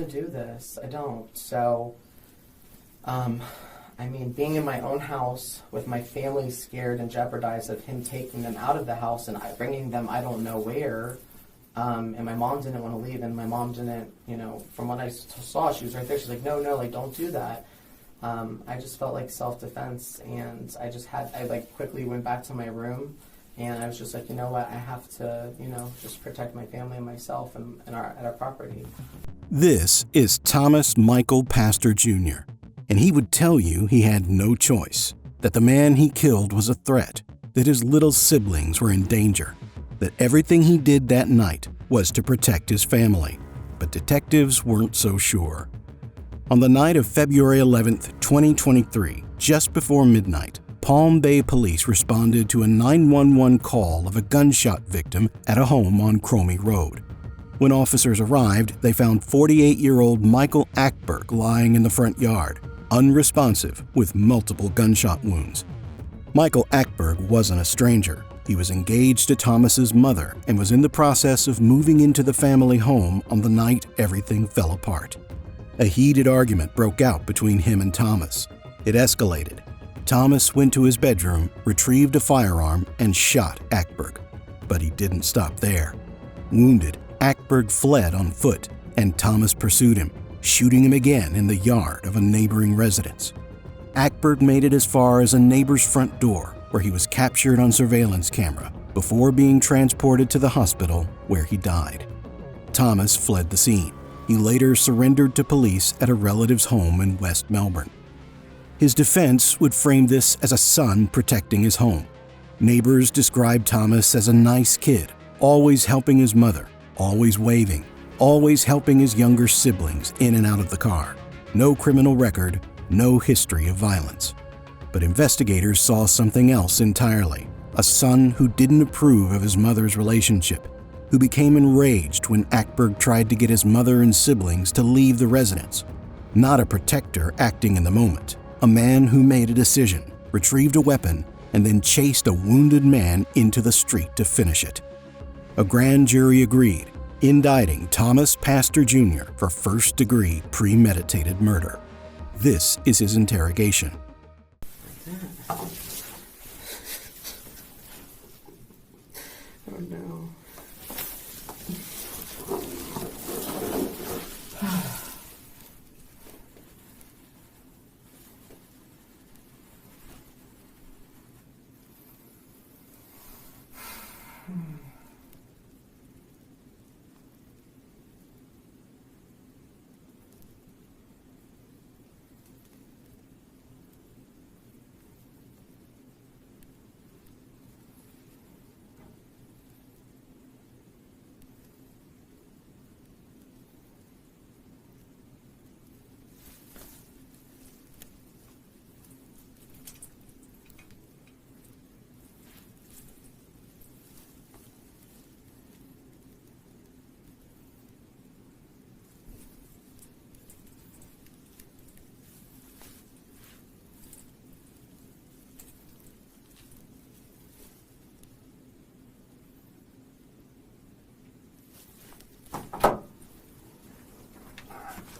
do this. I don't. So, I mean, being in my own house with my family scared and jeopardized of him taking them out of the house and bringing them I don't know where, and my mom didn't want to leave, and my mom didn't, from what I saw, she was right there. She's like, no, like, don't do that. I just felt like self-defense, and I quickly went back to my room, and I was just like, you know what, I have to, just protect my family and myself and our property. This is Thomas Michael Pastor Jr., and he would tell you he had no choice, that the man he killed was a threat, that his little siblings were in danger, that everything he did that night was to protect his family. But detectives weren't so sure. On the night of February 11th, 2023, just before midnight, Palm Bay police responded to a 911 call of a gunshot victim at a home on Cromie Road. When officers arrived, they found 48-year-old Michael Akerberg lying in the front yard, unresponsive with multiple gunshot wounds. Michael Akerberg wasn't a stranger. He was engaged to Thomas's mother and was in the process of moving into the family home on the night everything fell apart. A heated argument broke out between him and Thomas. It escalated. Thomas went to his bedroom, retrieved a firearm, and shot Akerberg. But he didn't stop there. Wounded, Akerberg fled on foot, and Thomas pursued him, shooting him again in the yard of a neighboring residence. Akerberg made it as far as a neighbor's front door, where he was captured on surveillance camera before being transported to the hospital where he died. Thomas fled the scene. He later surrendered to police at a relative's home in West Melbourne. His defense would frame this as a son protecting his home. Neighbors described Thomas as a nice kid, always helping his mother, always waving, always helping his younger siblings in and out of the car. No criminal record, no history of violence. But investigators saw something else entirely, a son who didn't approve of his mother's relationship, who became enraged when Akerberg tried to get his mother and siblings to leave the residence. Not a protector acting in the moment, a man who made a decision, retrieved a weapon, and then chased a wounded man into the street to finish it. A grand jury agreed, indicting Thomas Pastor Jr. for first-degree premeditated murder. This is his interrogation. Oh no.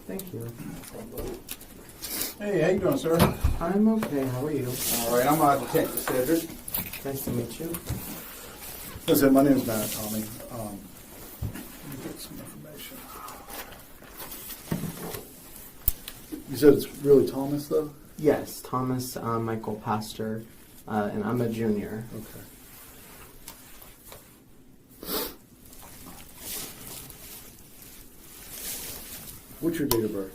Thank you. Hey, how you doing, sir? I'm okay. How are you? All right, I'm Detective Cedric. Nice to meet you. Listen, my name's Matt Tommy. Let me get some information. You said it's really Thomas, though? Yes, Thomas Michael Pastor, and I'm a junior. Okay. What's your date of birth?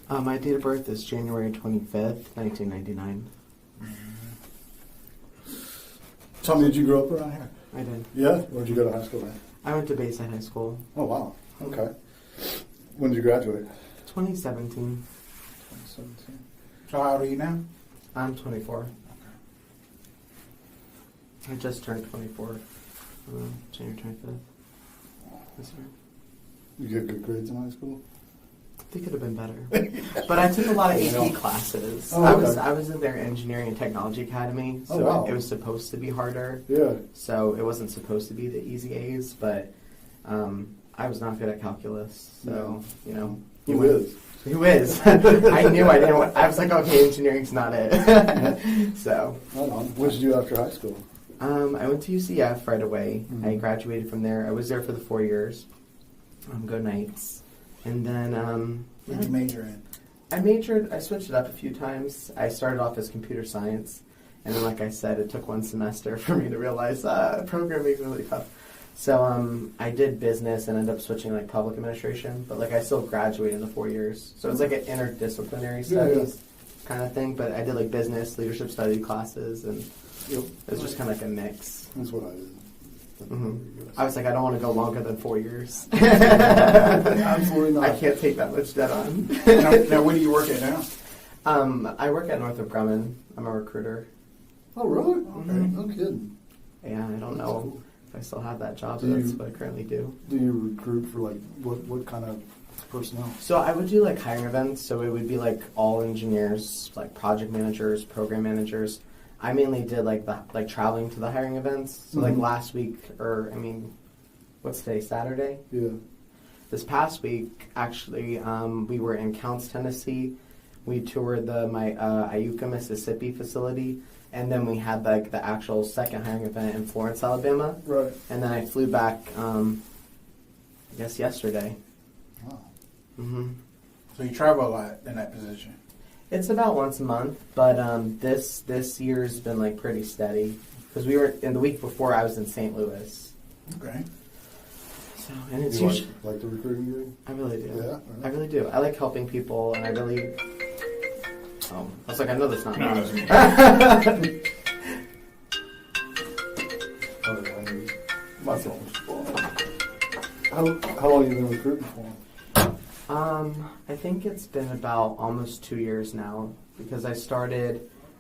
My date of birth is January 25th, 1999. Tell me, did you grow up around here? I did. Yeah? Where'd you go to high school at? I went to Bayside High School. Oh, wow. Okay. When did you graduate? 2017. 2017. So how old are you now? I'm 24. I just turned 24. January 25th. This year. You get good grades in high school? They could have been better. But I took a lot of AP classes. Oh, okay. I was in their engineering and technology academy, so wow. it was supposed to be harder. Yeah. So it wasn't supposed to be the easy A's, but I was not good at calculus. So, Who is? Who is? I knew I didn't want, I was like, okay, engineering's not it. So. Hold on. What did you do after high school? I went to UCF right away. Mm-hmm. I graduated from there. I was there for the 4 years. Go Knights. And then, What did you major in? I switched it up a few times. I started off as computer science. And then, like I said, it took one semester for me to realize programming is really tough. So I did business and ended up switching like public administration. But like I still graduated in the 4 years. So it's like an interdisciplinary studies kind of thing. But I did like business, leadership study classes, and it was just kind of like a mix. That's what I did. Mm-hmm. I was like, I don't want to go longer than 4 years. Absolutely not. I can't take that much debt on. Now, where do you work at now? I work at Northrop Grumman. I'm a recruiter. Oh, really? Mhm. Okay. No kidding. Yeah, I don't That's know cool. if I still have that job, Do but that's you- what I currently do. Do you recruit for like what kind of personnel? So I would do like hiring events. So it would be like all engineers, like project managers, program managers. I mainly did like traveling to the hiring events. So like Mhm. last week, what's today? Saturday. Yeah. This past week, actually, we were in Counce, Tennessee. We toured my Iuka, Mississippi facility, and then we had like the actual second hiring event in Florence, Alabama. Right. And then I flew back, I guess yesterday. Wow. hmm So you travel a lot in that position. It's about once a month, but this year's been like pretty steady because we were in the week before I was in St. Louis. Okay. So and it's You usually like the recruiting gig? I really do. Yeah. I really do. I like helping people, and I really. Oh, I was like, I know that's not. No, that's me. Oh, yeah. Muscle. How long have you been recruiting for? I think it's been about almost 2 years now because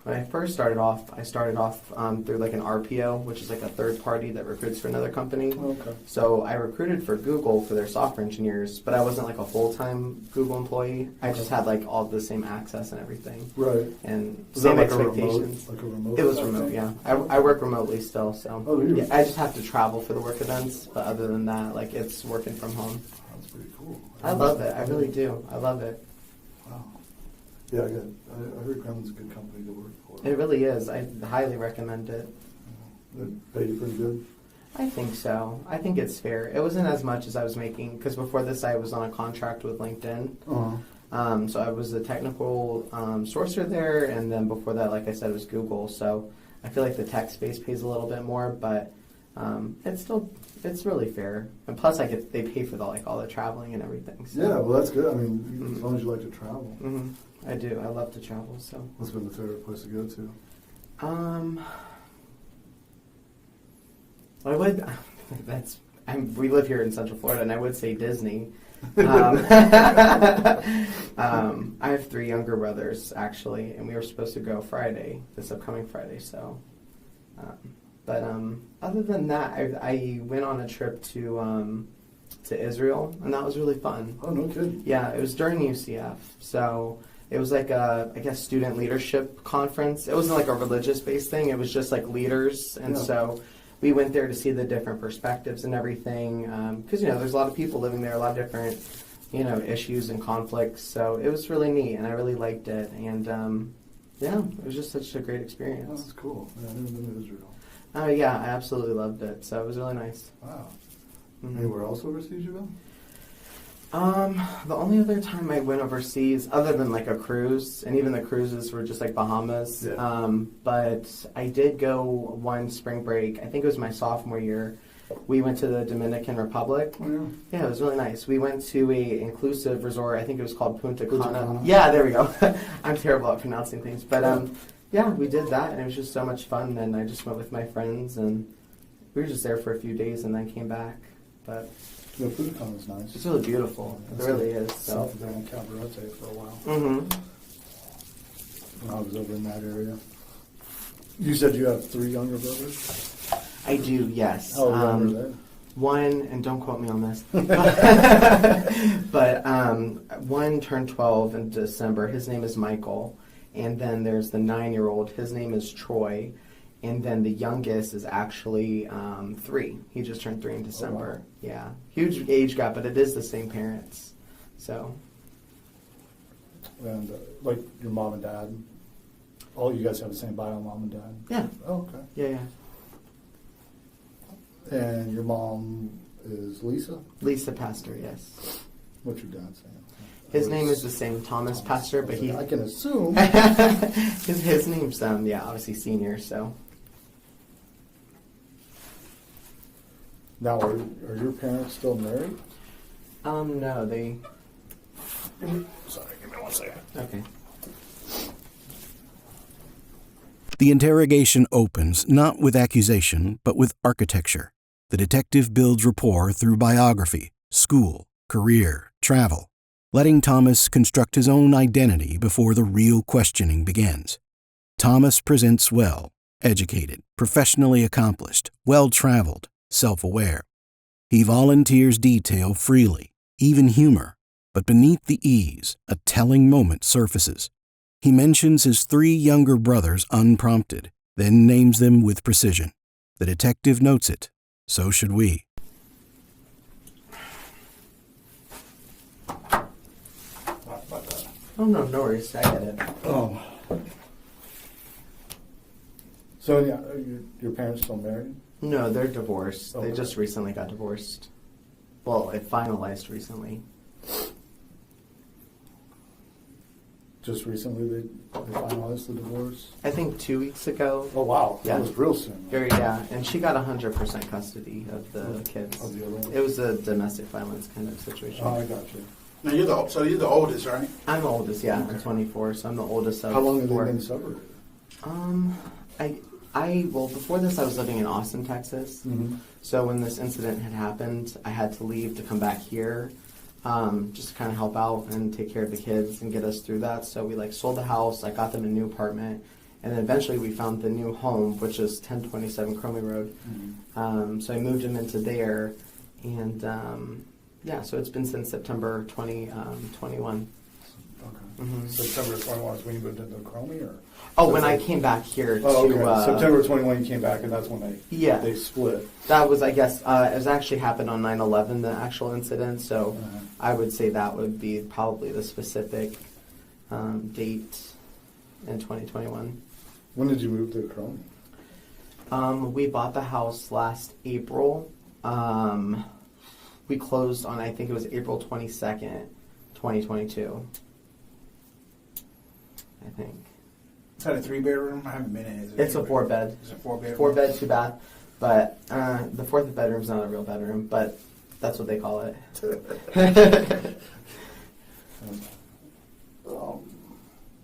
when I first started off, through like an RPO, which is like a third party that recruits for another company. Okay. So I recruited for Google for their software engineers, but I wasn't like a full-time Google employee. I just had like all the same access and everything. Right. And Was that same like a expectations. remote It was type remote, thing? yeah. I work remotely still, so Oh, do you? yeah, I just have to travel for the work events. But other than that, like it's working from home. That's pretty cool. I love it. I really do. I love it. Wow. Yeah, I heard Grumman's a good company to work for. It really is. I highly recommend it. They pay you pretty good. I think so. I think it's fair. It wasn't as much as I was making because before this, I was on a contract with LinkedIn. Uh-huh. So I was a technical sourcer there, and then before that, like I said, it was Google. So I feel like the tech space pays a little bit more, but it's really fair. And plus, they pay for all the traveling and everything. So. Yeah, well, that's good. I mean, as long as you like to travel. Mm-hmm. I do. I love to travel. So. What's been the favorite place to go to? I would. We live here in Central Florida, and I would say Disney. I have 3 younger brothers actually, and we were supposed to go this upcoming Friday. So, but other than that, I went on a trip to Israel, and that was really fun. Oh, no kidding. Yeah, it was during UCF, so it was like a, I guess, student leadership conference. It wasn't like a religious-based thing. It was just like leaders, and so we went there to see the different perspectives and everything. Because there's a lot of people living there, a lot of different, issues and conflicts. So it was really neat, and I really liked it. And it was just such a great Oh, experience. that's cool. Yeah, I've never been to Israel. Yeah, I absolutely loved it. So it was really nice. Wow. Mhm. Anywhere else overseas you've been? The only other time I went overseas, other than like a cruise, and even the cruises were just like Bahamas. Yeah. But I did go one spring break. I think it was my sophomore year. We went to the Dominican Republic. Oh, yeah. Yeah, it was really nice. We went to a inclusive resort. I think it was called Punta Punta Cana. Cana. Yeah, there we go. I'm terrible at pronouncing things, but yeah, we did that, and it was just so much fun. And I just went with my friends, and we were just there for a few days, and then came back. But Yeah, Punta Cana's nice. it's really beautiful. It really is. So. South of there in Cabarete for a while. Mm-hmm. When I was over in that area. You said you have 3 younger brothers? I do, yes. How young are they? One, and don't quote me on this, but one turned 12 in December. His name is Michael. And then there's the 9-year-old. His name is Troy. And then the youngest is actually 3. He just turned 3 in December. Oh, wow. Yeah. Huge age gap, but it is the same parents. So. And like your mom and dad, all you guys have the same bio mom and dad? Yeah. Oh, okay. Yeah. And your mom is Lisa? Lisa Pastor, yes. What's your dad's name? His name is the same, Thomas Pastor, but he... I can assume. his name's, obviously senior, so... Now, are your parents still married? No, they... Sorry, give me 1 second. Okay. The interrogation opens not with accusation, but with architecture. The detective builds rapport through biography, school, career, travel, letting Thomas construct his own identity before the real questioning begins. Thomas presents well, educated, professionally accomplished, well-traveled, self-aware. He volunteers detail freely, even humor, but beneath the ease, a telling moment surfaces. He mentions his 3 younger brothers unprompted, then names them with precision. The detective notes it. So should we. Oh, no worries. I get it. So, yeah, are your parents still married? No, they're divorced. Okay. They just recently got divorced. Well, it finalized recently. Just recently they finalized the divorce? I think 2 weeks ago. Oh, wow. Yeah. That was real soon. And she got 100% custody of the kids. Of the other one? It was a domestic violence kind of situation. Oh, I got you. Now you're the oldest, right? I'm the oldest, yeah. I'm 24, so I'm the oldest of How long have they 4. been separated? Well, before this, I was living in Austin, Texas. Mm-hmm. So when this incident had happened, I had to leave to come back here, just to kind of help out and take care of the kids and get us through that. So we sold the house. I got them a new apartment, and then eventually we found the new home, which is 1027 Cromie Road. Mm-hmm. So I moved them into there, and so it's been since September 2021. Okay. Mhm. September 21 is when you moved into Cromie, or? Oh, when I came back here Oh, to okay. September 21 you came back, and that's when they split. That was, I guess, it was actually happened on 9/11, the actual incident. So I would say that would be probably the specific date in 2021. When did you move to Cromie? We bought the house last April. We closed on, I think it was April 22nd, 2022. I think. Is that a 3-bedroom? I haven't been in it. It's a 4-bed. It's a 4-bedroom. 4-bed, 2-bath. But the 4th bedroom's not a real bedroom, but that's what they call it.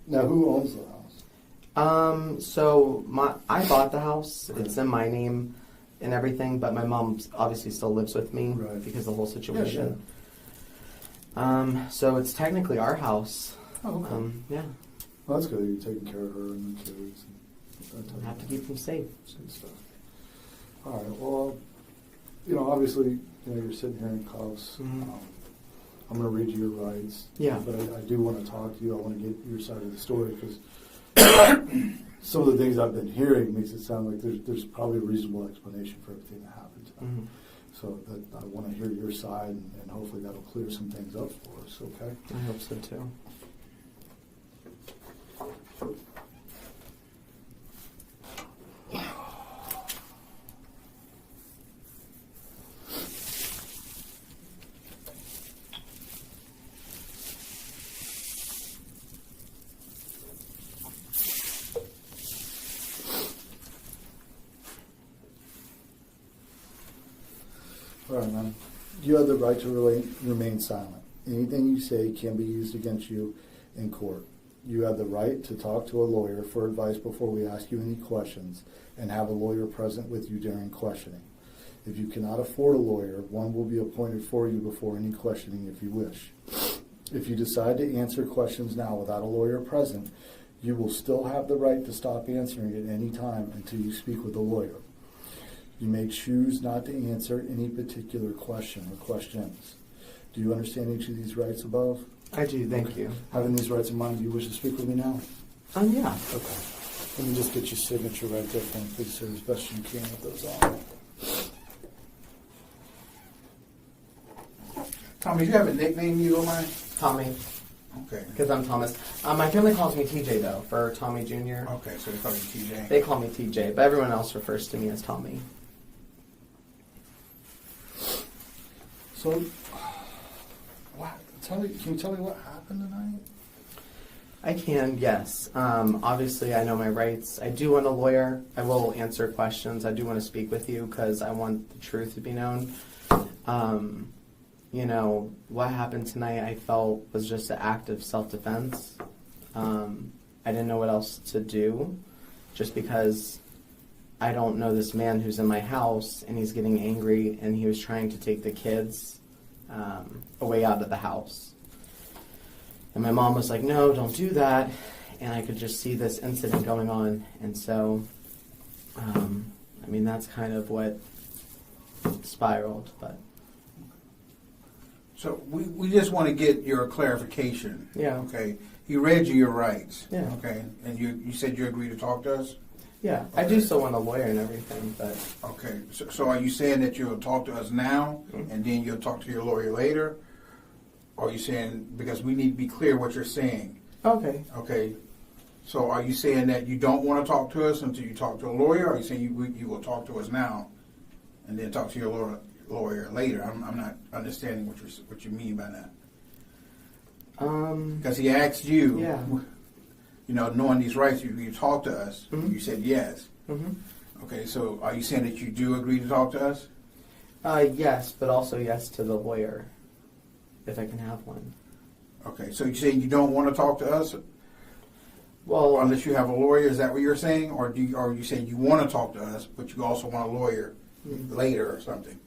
Now, who owns the house? So I bought the house. It's in my name and everything, but my mom obviously still lives with me because of the whole situation. Yeah. So it's technically our house. Oh, okay. Yeah. Well, that's good. You're taking care of her and the kids. I have to keep them safe. And stuff. All right. Well, obviously, you're sitting here in cuffs. Mhm. I'm going to read you your rights. Yeah. But I do want to talk to you. I want to get your side of the story because some of the things I've been hearing makes it sound like there's probably a reasonable explanation for everything that happened to me. Mhm. So that I want to hear your side, and hopefully that'll clear some things up for us. Okay. I hope so too. All right, man. You have the right to remain silent. Anything you say can be used against you in court. You have the right to talk to a lawyer for advice before we ask you any questions and have a lawyer present with you during questioning. If you cannot afford a lawyer, one will be appointed for you before any questioning if you wish. If you decide to answer questions now without a lawyer present, you will still have the right to stop answering at any time until you speak with a lawyer. You may choose not to answer any particular question or questions. Do you understand each of these rights above? I do, thank you. Having these rights in mind, do you wish to speak with me now? Yeah. Okay. Let me just get your signature right there for me, please, sir, as best you can with those on. Tommy, do you have a nickname you don't mind? Tommy. Okay. Because I'm Thomas. My family calls me TJ though, for Tommy Jr. Okay, so they call you TJ. They call me TJ, but everyone else refers to me as Tommy. So, can you tell me what happened tonight? I can, yes. Obviously, I know my rights. I do want a lawyer. I will answer questions. I do want to speak with you because I want the truth to be known. You know, what happened tonight I felt was just an act of self-defense. I didn't know what else to do just because I don't know this man who's in my house and he's getting angry and he was trying to take the kids away out of the house. And my mom was like, no, don't do that. And I could just see this incident going on. And so, I mean, that's kind of what spiraled. But So we just want to get your clarification. Yeah. Okay. He read you your rights. Yeah. Okay. And you said you agreed to talk to us? yeah, I do still want a lawyer and everything. But Okay. So are you saying that you'll talk to us now and then you'll talk to your lawyer later? Or are you saying, because we need to be clear what you're saying. okay. Okay. So are you saying that you don't want to talk to us until you talk to a lawyer? Or are you saying you will talk to us now and then talk to your lawyer later? I'm not understanding what you mean by that. Because he asked you, Yeah. you know, knowing these rights, you talk to us. Mhm. You said yes. Mhm. Okay, so are you saying that you do agree to talk to us? Yes, but also yes to the lawyer, if I can have one. Okay, so you're saying you don't want to talk to us Well, unless you have a lawyer? Is that what you're saying, or are you saying you want to talk to us, but you also want a lawyer later or something?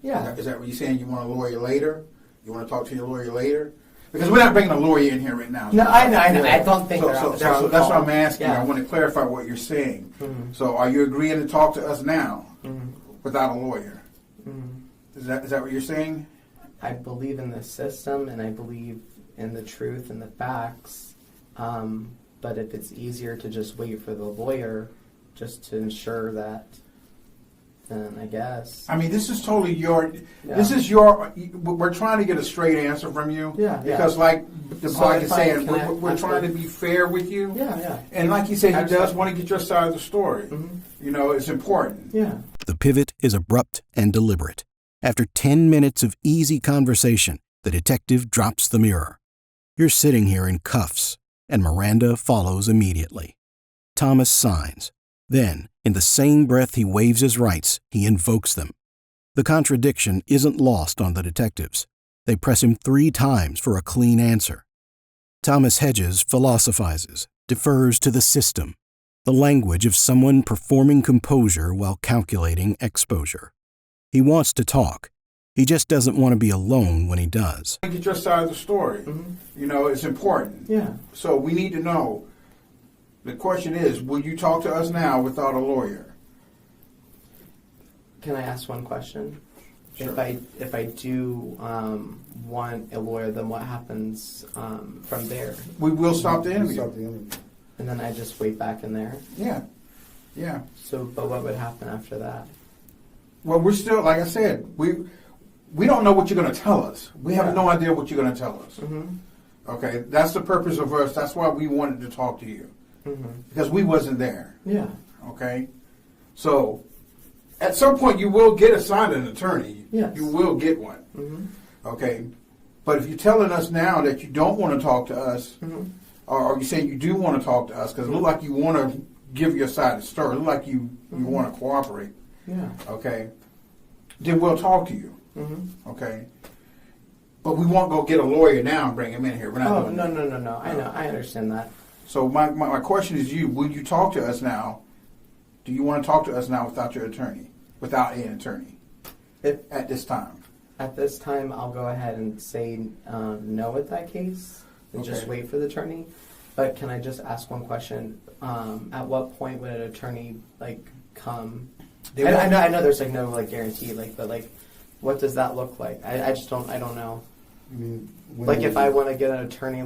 yeah. Is that what you're saying? You want a lawyer later? You want to talk to your lawyer later? Because we're not bringing a lawyer in here right now. No, I know. I don't think So they're on that's call. what I'm asking. Yeah. I want to clarify what you're saying. Mhm. So are you agreeing to talk to us now Mhm. without a lawyer? Mhm. Is that what you're saying? I believe in the system and I believe in the truth and the facts. But if it's easier to just wait for the lawyer just to ensure that, then I guess. I mean, this is totally Yeah. we're trying to get a straight answer from you. Yeah, yeah. Because like the So Mike if is I- saying, can I- we're trying to be fair with you. Yeah, yeah. And like you said, he does Absolutely. want to get your side of the story. Mhm. You know, it's important. Yeah. The pivot is abrupt and deliberate. After 10 minutes of easy conversation, the detective drops the mirror. You're sitting here in cuffs, and Miranda follows immediately. Thomas signs. Then, in the same breath he waives his rights, he invokes them. The contradiction isn't lost on the detectives. They press him 3 times for a clean answer. Thomas Hedges philosophizes, defers to the system, the language of someone performing composure while calculating exposure. He wants to talk. He just doesn't want to be alone when he does. Get your side of the story. Mhm. You know, it's important. Yeah. So we need to know. The question is, will you talk to us now without a lawyer? Can I ask one question? Sure. If I do want a lawyer, then what happens from there? We will stop the interview. Stop the interview. And then I just wait back in there. Yeah. Yeah. So, but what would happen after that? Well, we're still, like I said, we don't know what you're going to tell us. We have Yeah. no idea what you're going to tell us. Mm-hmm. Okay? That's the purpose of us. That's why we wanted to talk to you. Mm-hmm. Because we wasn't there. Yeah. Okay? So, at some point, you will get assigned an attorney. Yes. You will get one. Mm-hmm. Okay? But if you're telling us now that you don't want to talk to us, Mm-hmm. or you saying you do want to talk to us, because it looks like you want to give your side of the story, it looks like you want to cooperate, Yeah. okay? Then we'll talk to you, Mm-hmm. okay? But we won't go get a lawyer now and bring him in here. We're not Oh, doing no, that. no, no, no. I know. I understand that. So my question is will you talk to us now? Do you want to talk to us now without your attorney? Without an attorney? At this time? At this time, I'll go ahead and say no with that case and just Okay. wait for the attorney. But can I just ask one question? At what point would an attorney come? I know there's no guarantee, but what does that look like? I just don't. I don't know. I mean, when If I want to get an attorney,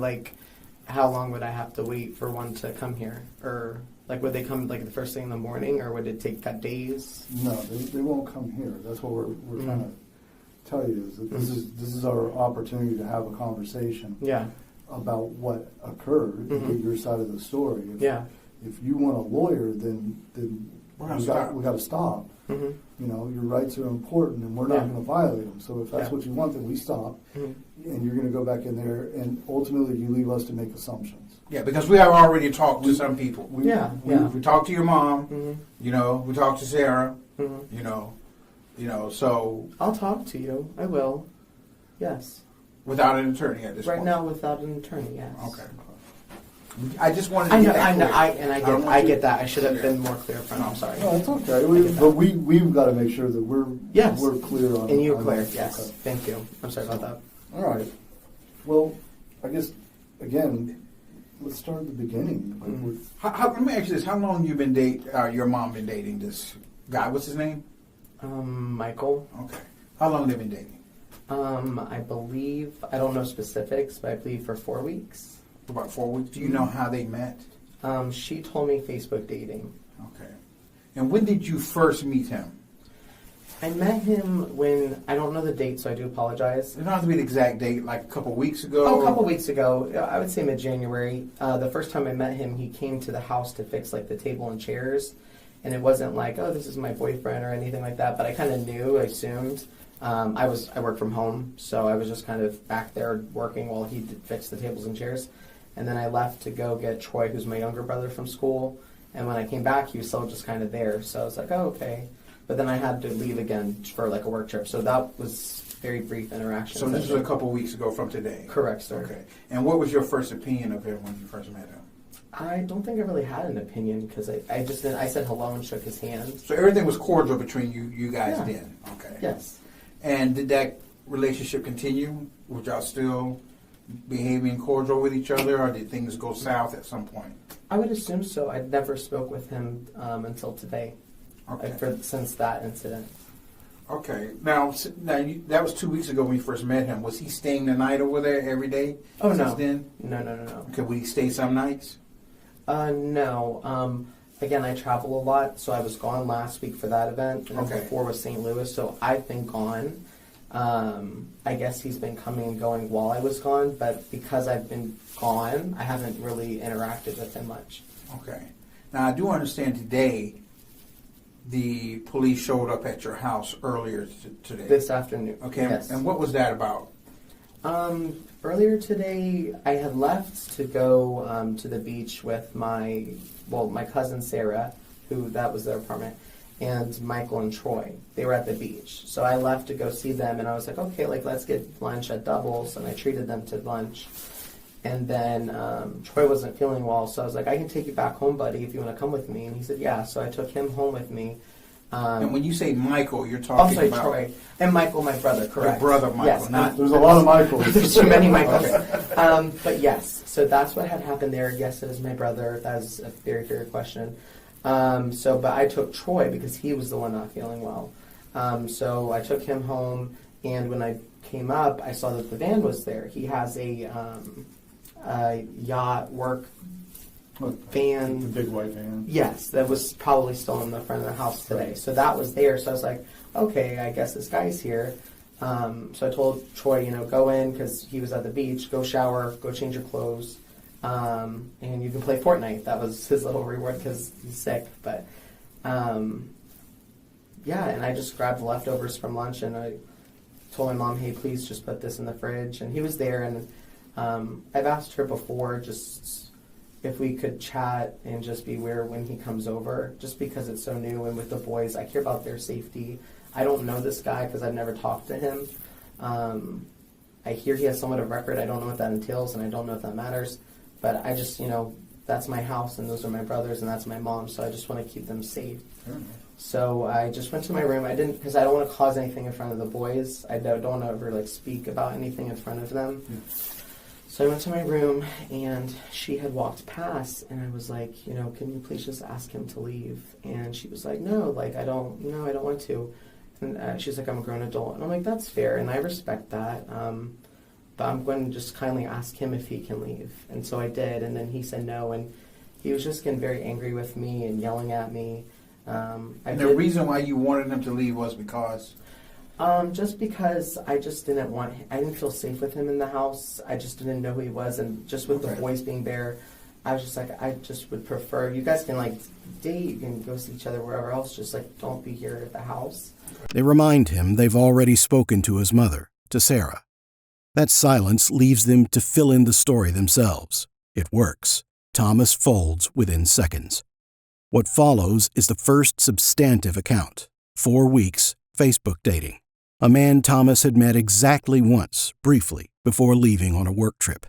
how long would I have to wait for one to come here? Or would they come the first thing in the morning, or would it take days? No, they won't come here. That's what we're trying to tell you is that this is our opportunity to have a conversation. Yeah. about what occurred, and get your side of the story. If you want a lawyer, then we got to stop. You know, your rights are important, and we're not going to violate them. So if that's what you want, then we stop, and you're going to go back in there, and ultimately you leave us to make assumptions. Yeah, because we have already talked to some people. We talked to your mom. You know, we talked to Sarah. You know. So I'll talk to you. I will. Yes. Without an attorney at this point. Right now, without an attorney. Yes. Okay. I just wanted to get that clear. I get that. I should have been more clear from. I'm sorry. No, it's okay. But we've got to make sure that we're clear on. And you're clear. Yes. Okay. Thank you. I'm sorry about that. All right. Well, I guess again, let's start at the beginning. Let me ask you this: how long you been your mom been dating this guy? What's his name? Michael. Okay. How long they been dating? I believe, I don't know specifics, but I believe for 4 weeks. About 4 weeks. Do you know how they met? She told me Facebook dating. Okay. And when did you first meet him? I met him when, I don't know the date, so I do apologize. It doesn't have to be the exact date, like a couple weeks ago? Oh, a couple weeks ago. I would say mid-January. The first time I met him, he came to the house to fix like the table and chairs. And it wasn't like, oh, this is my boyfriend or anything like that, but I kind of knew, I assumed. I work from home, so I was just kind of back there working while he did fix the tables and chairs. And then I left to go get Troy, who's my younger brother, from school. And when I came back, he was still just kind of there. So I was like, oh, okay. But then I had to leave again for like a work trip. So that was very brief interaction. So this was a couple weeks ago from today? Correct, sir. Okay. And what was your first opinion of him when you first met him? I don't think I really had an opinion because I said hello and shook his hand. So everything was cordial between you guys then? Okay. Yes. And did that relationship continue? Were y'all still behaving cordial with each other, or did things go south at some point? I would assume so. I never spoke with him until today, since that incident. Okay. Now that was 2 weeks ago when you first met him. Was he staying the night over there every day? Oh, since no. Then? No. Okay. Would he stay some nights? No. Again, I travel a lot, so I was gone last week for that event, and before was St. Louis, so I've been gone. I guess he's been coming and going while I was gone, but because I've been gone, I haven't really interacted with him much. Okay. Now, I do understand today the police showed up at your house earlier today. This afternoon. Okay. Yes. And what was that about? Earlier today, I had left to go to the beach with my cousin Sarah, that was their apartment, and Michael and Troy. They were at the beach. So I left to go see them, and I was like, okay, let's get lunch at Doubles, and I treated them to lunch. And then Troy wasn't feeling well, so I was like, I can take you back home, buddy, if you want to come with me. And he said, yeah. So I took him home with me. And when you say Michael, you're talking about... Troy. And Michael, my brother, correct. Your brother, Michael. Yes, there's a lot of Michaels. There's too many Michaels. But yes, so that's what had happened there. Yes, it is my brother. That is a very fair question. But I took Troy because he was the one not feeling well. So I took him home, and when I came up, I saw that the van was there. He has a yacht work van. The big white van. Yes, that was probably still in the front of the house today. So that was there. So I was like, okay, I guess this guy's here. So I told Troy, go in because he was at the beach, go shower, go change your clothes, and you can play Fortnite. That was his little reward because he's sick. But and I just grabbed the leftovers from lunch and I told my mom, hey, please just put this in the fridge. And he was there, and I've asked her before just if we could chat and just be aware when he comes over, just because it's so new, and with the boys, I care about their safety. I don't know this guy because I've never talked to him. I hear he has somewhat of record. I don't know what that entails, and I don't know if that matters. But I just, that's my house, and those are my brothers, and that's my mom, so I just want to keep them safe. Mm-hmm. So I just went to my room. I didn't, because I don't want to cause anything in front of the boys. I don't want to ever, speak about anything in front of them. Mm-hmm. So I went to my room, and she had walked past, and I was like, can you please just ask him to leave? And she was like, no, I don't want to. And she's like, I'm a grown adult. And I'm like, that's fair, and I respect that. But I'm going to just kindly ask him if he can leave. And so I did, and then he said no, and he was just getting very angry with me and yelling at me. And the reason why you wanted him to leave was because? Just because I didn't feel safe with him in the house. I just didn't know who he was, and just with the boys being there, I was just like, I just would prefer, you guys can like date, you can go see each other wherever else, just like don't be here at the house. They remind him they've already spoken to his mother, to Sarah. That silence leaves them to fill in the story themselves. It works. Thomas folds within seconds. What follows is the first substantive account. 4 weeks, Facebook dating. A man Thomas had met exactly once, briefly, before leaving on a work trip.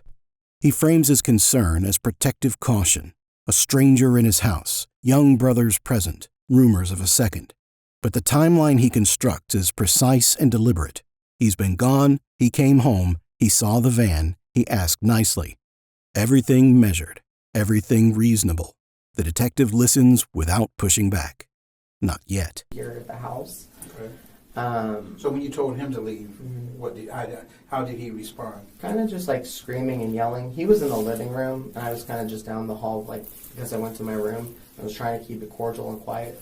He frames his concern as protective caution. A stranger in his house, young brothers present, rumors of a second. But the timeline he constructs is precise and deliberate. He's been gone, he came home, he saw the van, he asked nicely. Everything measured, everything reasonable. The detective listens without pushing back. Not yet. Here at the house. Okay. So when you told him to leave, how did he respond? Kind of just like screaming and yelling. He was in the living room, and I was kind of just down the hall, like, because I went to my room. I was trying to keep it cordial and quiet.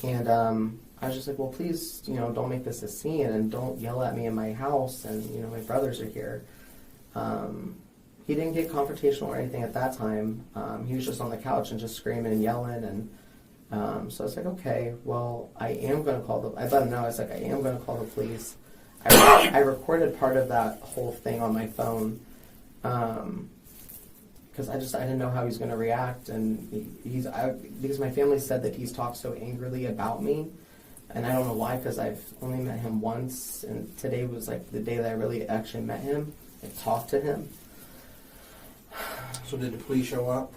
And I was just like, well, please, don't make this a scene, and don't yell at me in my house, and, my brothers are here. He didn't get confrontational or anything at that time. He was just on the couch and just screaming and yelling, and so I was like, okay, well, I am going to call I let him know, I was like, I am going to call the police. I recorded part of that whole thing on my phone, because I didn't know how he was going to react, and because my family said that he's talked so angrily about me, and I don't know why, because I've only met him once, and today was like the day that I really actually met him and talked to him. So did the police show up?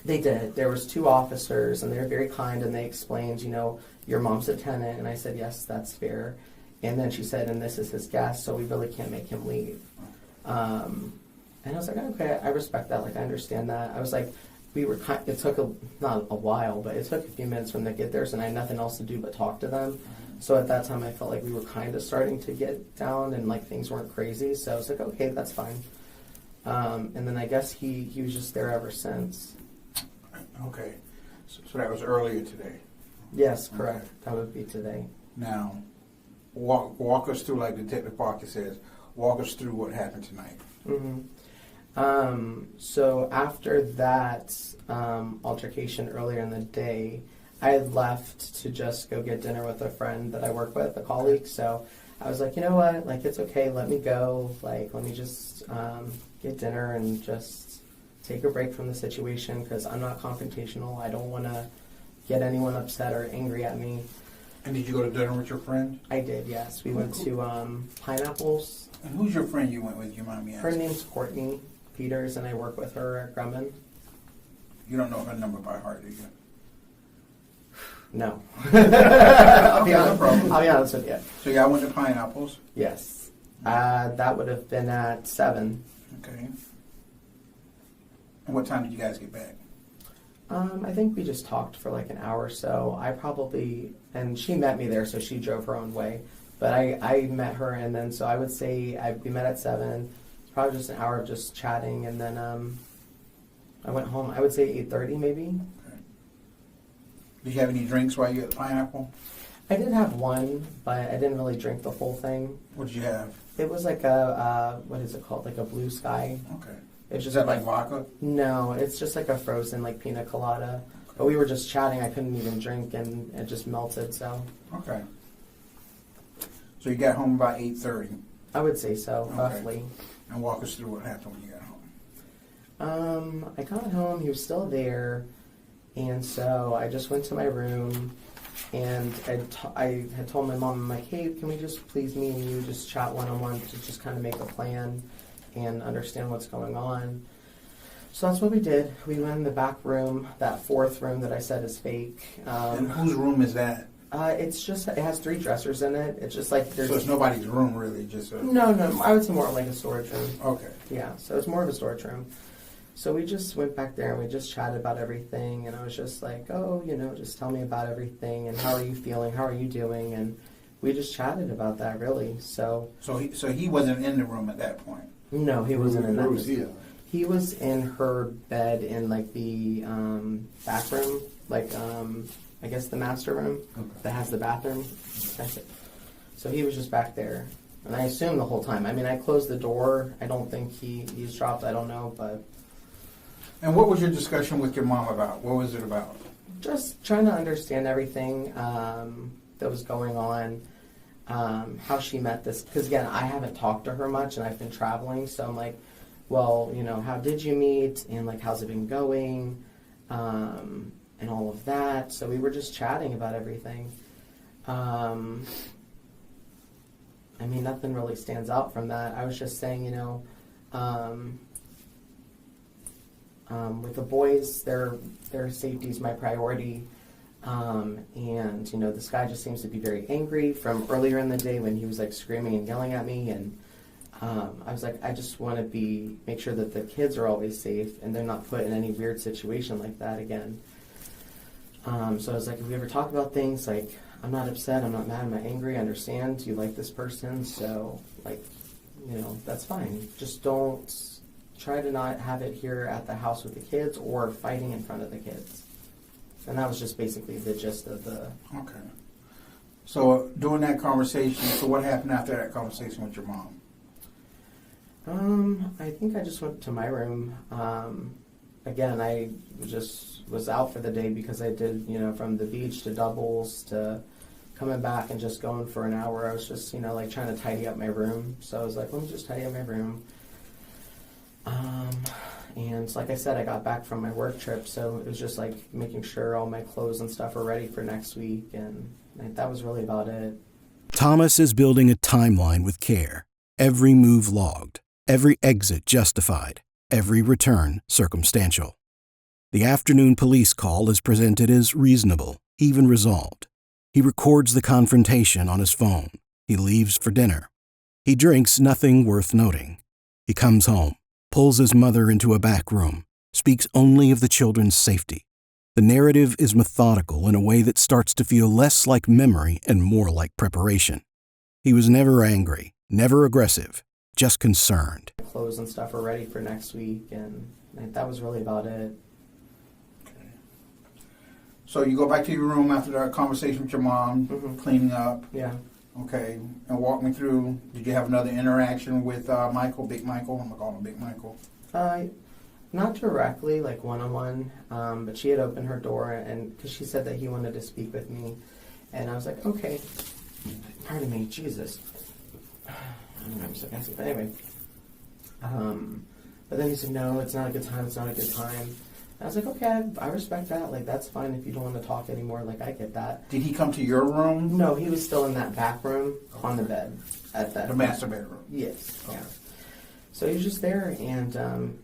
They did. There was 2 officers, and they were very kind, and they explained, your mom's a tenant, and I said, yes, that's fair. And then she said, and this is his guest, so we really can't make him leave. And I was like, okay, I respect that, like, I understand that. I was like, it took not a while, but it took a few minutes for them to get there, and I had nothing else to do but talk to them. So at that time, I felt like we were kind of starting to get down, and like things weren't crazy, so I was like, okay, that's fine. And then I guess he was just there ever since. Okay. So that was earlier today? Yes, correct. Okay. That would be today. Now, walk us through, like Detective Parker says, walk us through what happened tonight. Mm-hmm. So after that altercation earlier in the day, I had left to just go get dinner with a friend that I work with, a colleague. So I was like, you know what? Like, it's okay. Let me go. Like, let me just get dinner and just take a break from the situation, because I'm not confrontational. I don't want to get anyone upset or angry at me. And did you go to dinner with your friend? I did, yes. We went to Pineapples. And who's your friend you went with? You mind me asking? Her name's Courtney Peters, and I work with her at Grumman. You don't know her number by heart, do you? No. I'll be honest with you. So y'all went to Pineapples? Yes. That would have been at 7. Okay. And what time did you guys get back? I think we just talked for like an hour or so. And she met me there, so she drove her own way. But I met her, and then so I would say we met at 7. It's probably just an hour of just chatting, and then I went home. I would say 8:30 maybe. Okay. Did you have any drinks while you were at the Pineapple? I did have one, but I didn't really drink the whole thing. What did you have? It was like a what is it called? Like a Blue Sky. Okay. It's Is just that like vodka? No, it's just like a frozen like pina colada. Okay. But we were just chatting. I couldn't even drink, and it just melted. So. Okay. So you got home about 8:30. I would say so, Okay. roughly. And walk us through what happened when you got home. I got home. He was still there, and so I just went to my room, and I had told my mom, I'm like, hey, can we just please me and you just chat one-on-one to just kind of make a plan and understand what's going on. So that's what we did. We went in the back room, that 4th room that I said is fake. And whose room is that? It's just, it has 3 dressers in it. It's just like there's... So it's nobody's room, really, just a... No, I would say more like a storage room. Okay. Yeah, so it's more of a storage room. So we just went back there and we just chatted about everything, and I was just like, oh, just tell me about everything, and how are you feeling, how are you doing, and we just chatted about that, really. So he wasn't in the room at that point? No, he wasn't in that room. Where was he at? He was in her bed in like the back room, like I guess the master room that has the bathroom. That's it. So he was just back there. And I assumed the whole time. I mean, I closed the door. I don't think he eavesdropped. I don't know, but... And what was your discussion with your mom about? What was it about? Just trying to understand everything that was going on, how she met this. Because, again, I haven't talked to her much, and I've been traveling. So I'm like, well, you know, how did you meet? And, like, how's it been going? And all of that. So we were just chatting about everything. I mean, nothing really stands out from that. I was just saying, you know, with the boys, their safety is my priority. And, you know, this guy just seems to be very angry from earlier in the day when he was, like, screaming and yelling at me. And I was like, I just want to make sure that the kids are always safe and they're not put in any weird situation like that again. So I was like, if we ever talk about things, like, I'm not upset, I'm not mad, I'm not angry, I understand you like this person, so, like, you know, that's fine. Just don't try to not have it here at the house with the kids or fighting in front of the kids. And that was just basically the gist of the... Okay. So during that conversation, so what happened after that conversation with your mom? I think I just went to my room. Again, I just was out for the day because I did, you know, from the beach to doubles to coming back and just going for an hour. I was just, you know, like trying to tidy up my room. So I was like, let me just tidy up my room. And like I said, I got back from my work trip, so it was just like making sure all my clothes and stuff are ready for next week. And that was really about it. Thomas is building a timeline with care. Every move logged, every exit justified, every return circumstantial. The afternoon police call is presented as reasonable, even resolved. He records the confrontation on his phone. He leaves for dinner. He drinks nothing worth noting. He comes home, pulls his mother into a back room, speaks only of the children's safety. The narrative is methodical in a way that starts to feel less like memory and more like preparation. He was never angry, never aggressive, just concerned. Clothes and stuff are ready for next week, and that was really about it. Okay. So you go back to your room after that conversation with your mom, cleaning up. Yeah. Okay. And walk me through, did you have another interaction with Michael, Big Michael? I'm going to call him Big Michael. Not directly, like one-on-one, but she had opened her door, and because she said that he wanted to speak with me, and I was like, okay. Pardon me, Jesus. I don't know, I'm so gassy, but anyway. But then he said, no, it's not a good time, it's not a good time. And I was like, okay, I respect that. Like, that's fine if you don't want to talk anymore. Like, I get that. Did he come to your room? No, he was still in that back room on the bed. At that. The master bedroom? Yes. Okay. Yeah. So he was just there, and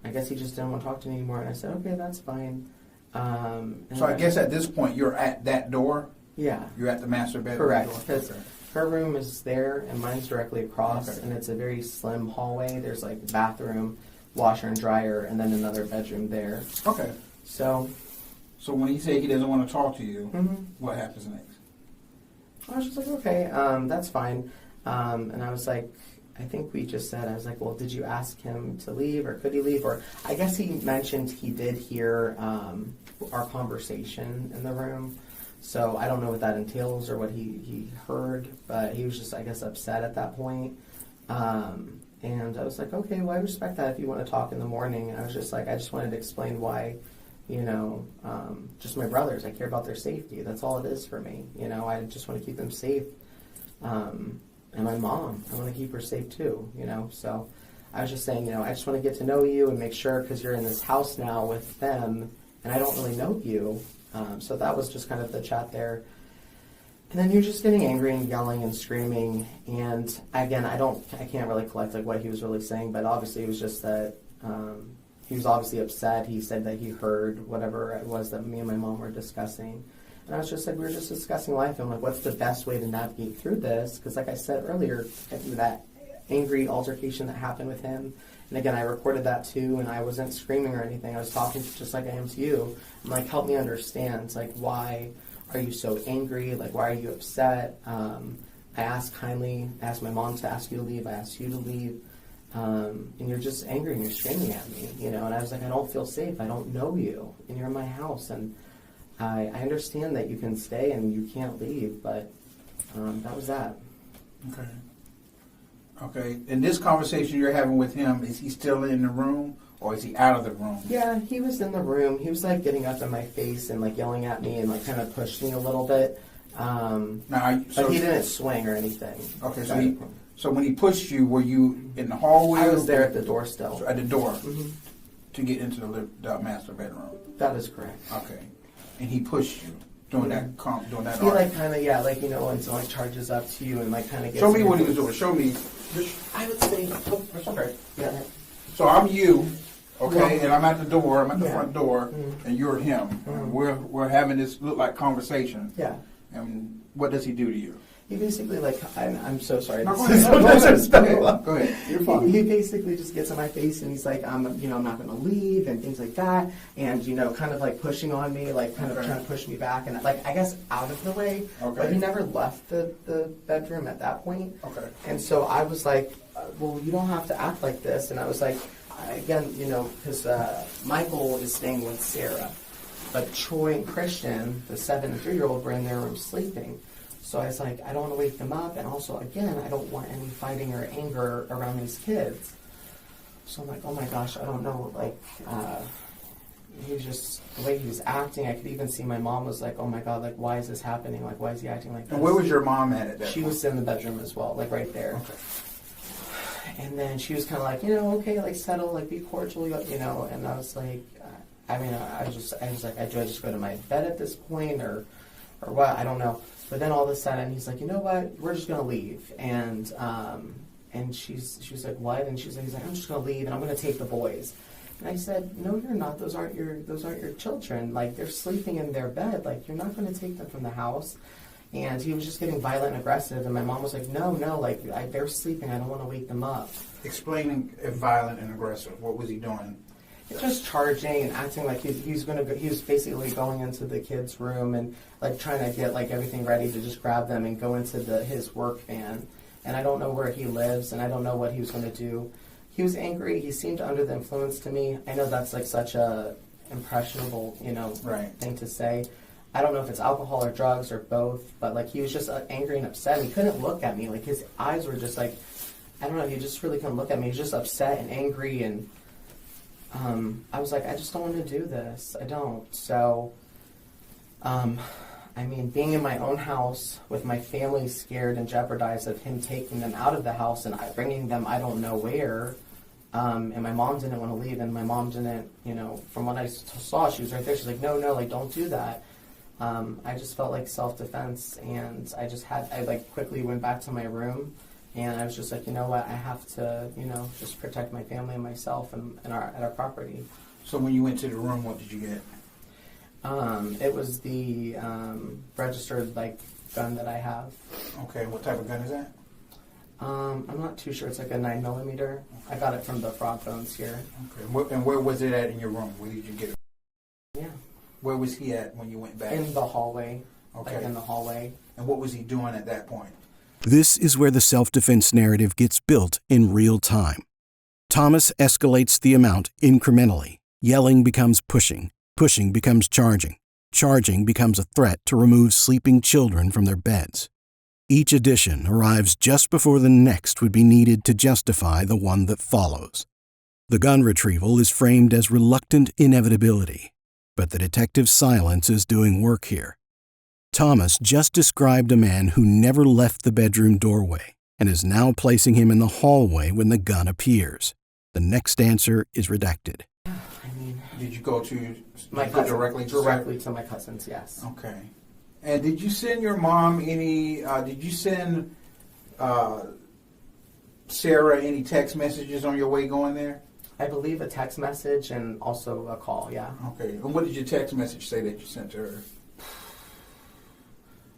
I guess he just didn't want to talk to me anymore. And I said, okay, that's fine. So I guess at this point, you're at that door? Yeah. You're at the master bedroom Correct. door? Because her room is there, and mine's directly across, Okay. and it's a very slim hallway. There's like bathroom, washer and dryer, and then another bedroom there. Okay. So when he said he doesn't want to talk to you, mm-hmm. what happens next? I was just like, okay, that's fine. And I was like, I think we just said, I was like, well, did you ask him to leave, or could he leave? Or I guess he mentioned he did hear our conversation in the room. So I don't know what that entails or what he heard, but he was just, I guess, upset at that point. And I was like, okay, well, I respect that if you want to talk in the morning. And I was just like, I just wanted to explain why, you know, just my brothers, I care about their safety. That's all it is for me. You know, I just want to keep them safe. And my mom, I want to keep her safe too, you know. So I was just saying, you know, I just want to get to know you and make sure, because you're in this house now with them, and I don't really know you. So that was just kind of the chat there. And then he was just getting angry and yelling and screaming. And again, I can't really collect like what he was really saying, but obviously it was just that he was obviously upset. He said that he heard whatever it was that me and my mom were discussing. And I was just like, we were just discussing life. I'm like, what's the best way to navigate through this? Because like I said earlier, that angry altercation that happened with him, and again, I recorded that too, and I wasn't screaming or anything. I was talking just like I am to you. I'm like, help me understand, like, why are you so angry? Like, why are you upset? I asked kindly, I asked my mom to ask you to leave. I asked you to leave. And you're just angry and you're screaming at me, you know. And I was like, I don't feel safe. I don't know you, and you're in my house. And I understand that you can stay and you can't leave, but that was that. Okay. Okay. In this conversation you're having with him, is he still in the room or is he out of the room? Yeah, he was in the room. He was like getting up in my face and like yelling at me and like kind of pushed me a little bit. But he didn't swing or anything. Okay, so when he pushed you, were you in the hallway? I was there at the door still. So at the door Mm-hmm. to get into the master bedroom. That is correct. Okay, and he pushed you during that He like kind of when someone like charges up to you and like kind of gets. Show me what he was doing. Show me. I would say okay. Yeah. So I'm you, okay, Yeah. and I'm at the door. I'm at the Yeah. front door, Mhm. and you're him. And we're having this look like conversation. Yeah. And what does he do to you? He basically like I'm so sorry. No, This go is ahead. so disrespectful. Go ahead. You're fine. He basically just gets in my face and he's like, I'm not going to leave and things like that, and kind of like pushing on me, like kind of Okay. trying to push me back and like I guess out of the way. Okay. But he never left the bedroom at that point. Okay. And so I was like, well, you don't have to act like this. And I was like, again, because Michael is staying with Sarah, but Troy and Christian, the 7 and 3-year-old, were in their room sleeping. So I was like, I don't want to wake them up, and also, again, I don't want any fighting or anger around these kids. So I'm like, oh my gosh, I don't know, like, he was just, the way he was acting, I could even see my mom was like, oh my God, like, why is this happening? Like, why is he acting like this? And where was your mom at that She point? was in the bedroom as well, like right there. Okay. And then she was kind of like, okay, like settle, like be cordial, and I was like, I was like, do I just go to my bed at this point or what? I don't know. But then all of a sudden he's like, you know what? We're just gonna leave. And she was like, what? And he's like, I'm just gonna leave and I'm gonna take the boys. And I said, no, you're not. Those aren't your children. Like they're sleeping in their bed. Like you're not gonna take them from the house. And he was just getting violent and aggressive. And my mom was like, no, like they're sleeping. I don't want to wake them up. Explaining violent and aggressive. What was he doing? Just charging and acting like he was basically going into the kids' room and like trying to get like everything ready to just grab them and go into his work van. And I don't know where he lives and I don't know what he was going to do. He was angry. He seemed under the influence to me. I know that's like such a impressionable, Right. thing to say. I don't know if it's alcohol or drugs or both, but like he was just angry and upset. He couldn't look at me. Like his eyes were just like, I don't know. He just really couldn't look at me. He was just upset and angry and. I was like, I just don't want to do this. I don't. So, being in my own house with my family scared and jeopardized of him taking them out of the house and bringing them I don't know where, and my mom didn't want to leave, and my mom didn't, from what I saw, she was right there. She's like, no, like, don't do that. I just felt like self-defense, and I quickly went back to my room. And I was just like, you know what, I have to, just protect my family and myself and our property. So when you went to the room, what did you get? It was the registered gun that I have. Okay, what type of gun is that? I'm not too sure. It's like a 9mm. I got it from the frog bones here. Okay, and where was it at in your room? Where did you get it? Yeah. Where was he at when you went back? In the hallway. Okay. Like in the hallway. And what was he doing at that point? This is where the self-defense narrative gets built in real time. Thomas escalates the amount incrementally. Yelling becomes pushing. Pushing becomes charging. Charging becomes a threat to remove sleeping children from their beds. Each addition arrives just before the next would be needed to justify the one that follows. The gun retrieval is framed as reluctant inevitability, but the detective's silence is doing work here. Thomas just described a man who never left the bedroom doorway and is now placing him in the hallway when the gun appears. The next answer is redacted. Did you go to My cousin, directly to my cousins, yes. Okay. And did you send your mom any, did you send Sarah any text messages on your way going there? I believe a text message and also a call, yeah. Okay. And what did your text message say that you sent to her?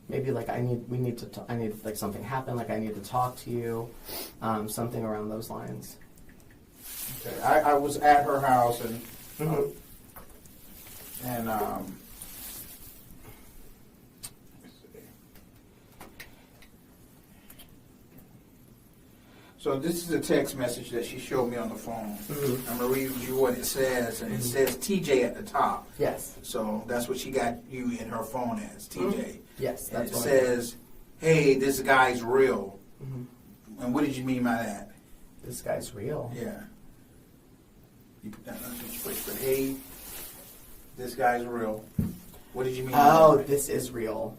Maybe I need something happen, I need to talk to you, something around those lines. Okay. I was at her house and Mm-hmm. So this is a text message that she showed me on the phone. Mm-hmm. I'm going to read you what it says, and it says TJ at the top. Yes. So that's what she got you in her phone as, TJ. Mm-hmm. Yes, And that's it what says, hey, this guy's real. Mm-hmm. And what did you mean by that? This guy's real. Yeah. You put that on your place, but hey, this guy's real. What did you mean? Oh, this is real.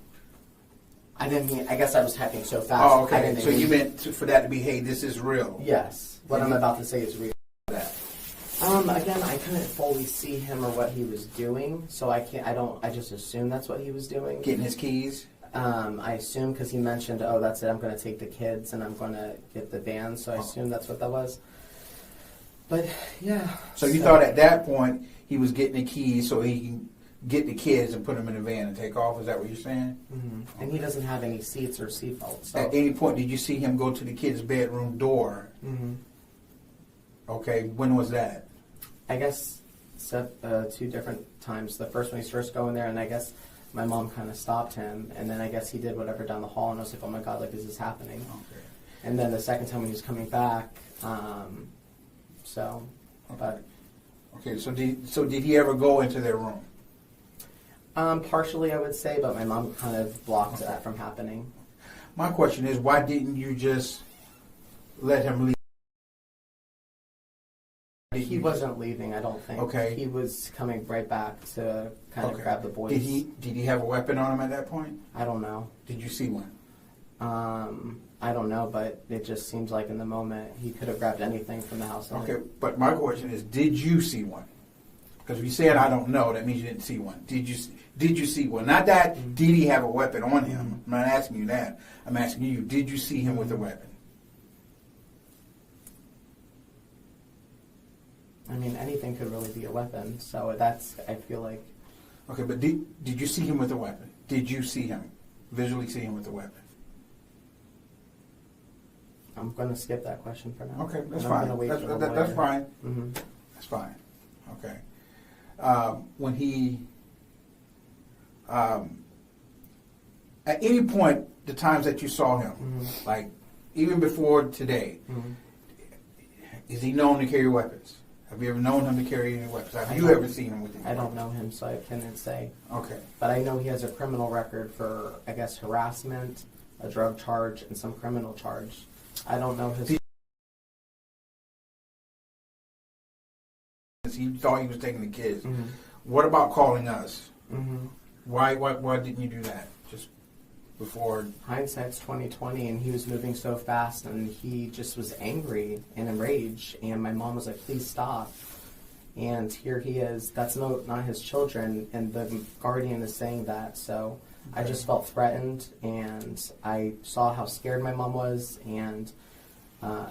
I didn't mean. I guess I was typing so fast. Oh, I okay. didn't So even- you meant for that to be, hey, this is real. Yes. What I'm about to say is real. That. Again, I couldn't fully see him or what he was doing, so I can't. I just assumed that's what he was doing. Getting his keys. I assume because he mentioned, oh, that's it. I'm going to take the kids and I'm going to get the van. So I assumed that's what that was. But yeah. So you thought at that point he was getting the keys so he can get the kids and put them in the van and take off? Is that what you're saying? Mm-hmm. And he doesn't have any seats or seatbelts. So. At any point did you see him go to the kids' bedroom door? Mm-hmm. Okay, when was that? I guess 2 different times. The first one he's first going there, and I guess my mom kind of stopped him, and then I guess he did whatever down the hall, and I was like, oh my god, like, is this happening? Okay. And then the second time when he was coming back, but Okay, so did he ever go into their room? partially I would say, but my mom kind of blocked that from happening. My question is, why didn't you just let him leave? He wasn't leaving, I don't think. Okay. He was coming right back to kind of Okay. grab the boys. Did he have a weapon on him at that point? I don't know. Did you see one? I don't know, but it just seems like in the moment he could have grabbed anything from the house. Okay, but my question is, did you see one? Because if you said I don't know, that means you didn't see one. Did you see one? Not that did he have a weapon on him. I'm not asking you that. I'm asking you, did you see him with a weapon? I mean, anything could really be a weapon. So that's, I feel like. Okay, but did you see him with a weapon? Did you see him? Visually see him with a weapon? I'm going to skip that question for now. Okay, that's And I'm fine. gonna wait That's, for the that, that's lawyer. fine. Mm-hmm. That's fine. Okay. When he, at any point, the times that you saw him, Mm-hmm. like even before today, Mm-hmm. is he known to carry weapons? Have you ever known him to carry any weapons? Have I you don't- ever seen him with any I don't weapons? know him, so I couldn't say. Okay. But I know he has a criminal record for, I guess, harassment, a drug charge, and some criminal charge. I don't know his. He thought he was taking the kids. Mm-hmm. What about calling us? Mm-hmm. Why didn't you do that just before? Hindsight's 20/20, and he was moving so fast, and he just was angry and enraged. And my mom was like, "Please stop." And here he is. That's not his children, and the guardian is saying that. So I just felt threatened, and I saw how scared my mom was. And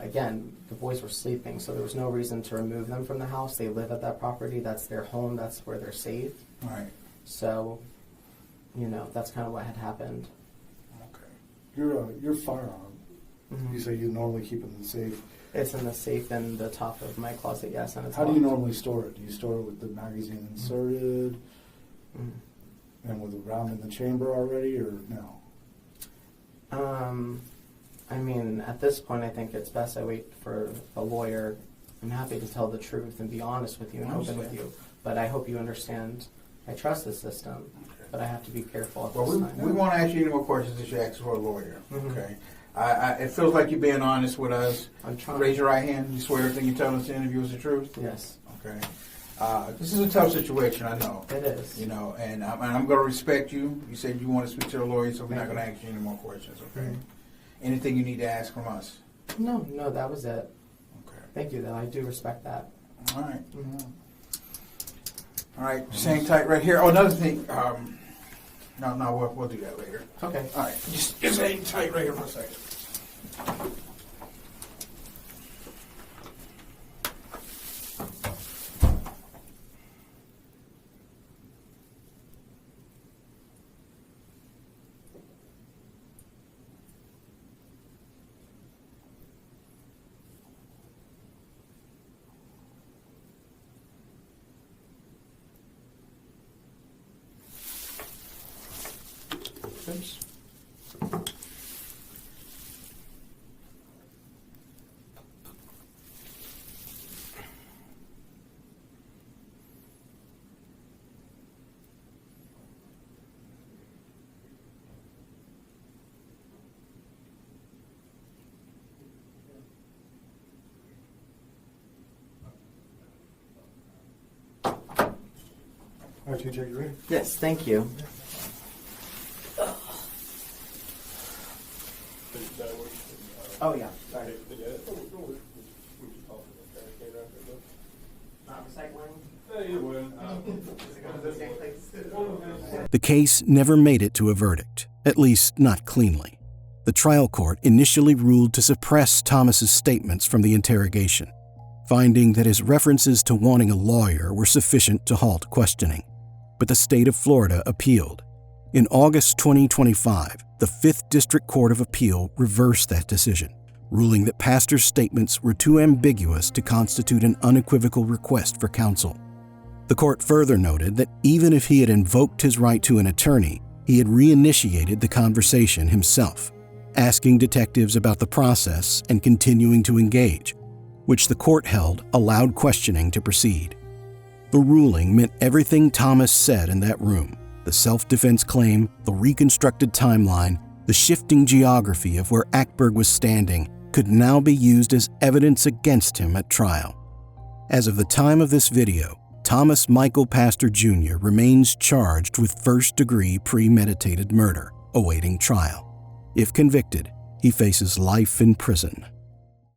again, the boys were sleeping, so there was no reason to remove them from the house. They live at that property. That's their home. That's where they're safe. All right. So, that's kind of what had happened. Okay. Your firearm, you say you normally keep it in the safe. It's in the safe in the top of my closet, yes, and it's How do you locked. normally store it? Do you store it with the magazine inserted Mhm. and with a round in the chamber already, or no? I mean, at this point, I think it's best I wait for a lawyer. I'm happy to tell the truth and be honest with you and open with you, but I hope you understand. I trust the system, but I have to be careful at Well, this we time. won't ask you any more questions that you ask for a lawyer. Mhm. Okay. It feels like you're being honest with us. I'm trying. Raise your right hand. You swear everything you tell us in the interview is the truth. Yes, Okay. This is a tough situation, I know. it is. And I'm going to respect you. You said you want to speak to a lawyer, so we're not going to ask you any more questions. Okay. Mhm. Anything you need to ask from us? No, that was it. Okay. Thank you, though. I do respect that. All right. Mhm. All right. Just hang tight right here. Oh, another thing. No, we'll do that later. Okay. All right. Just hang tight right here for a second. Oops. All right, TJ, you ready? Yes, thank you. Oh yeah, sorry. Not recycling. The case never made it to a verdict, at least not cleanly. The trial court initially ruled to suppress Thomas's statements from the interrogation, finding that his references to wanting a lawyer were sufficient to halt questioning. But the state of Florida appealed. In August 2025, the 5th District Court of Appeal reversed that decision, ruling that Pastor's statements were too ambiguous to constitute an unequivocal request for counsel. The court further noted that even if he had invoked his right to an attorney, he had reinitiated the conversation himself, asking detectives about the process and continuing to engage, which the court held allowed questioning to proceed. The ruling meant everything Thomas said in that room, the self-defense claim, the reconstructed timeline, the shifting geography of where Akerberg was standing, could now be used as evidence against him at trial. As of the time of this video, Thomas Michael Pastor Jr. remains charged with first-degree premeditated murder, awaiting trial. If convicted, he faces life in prison.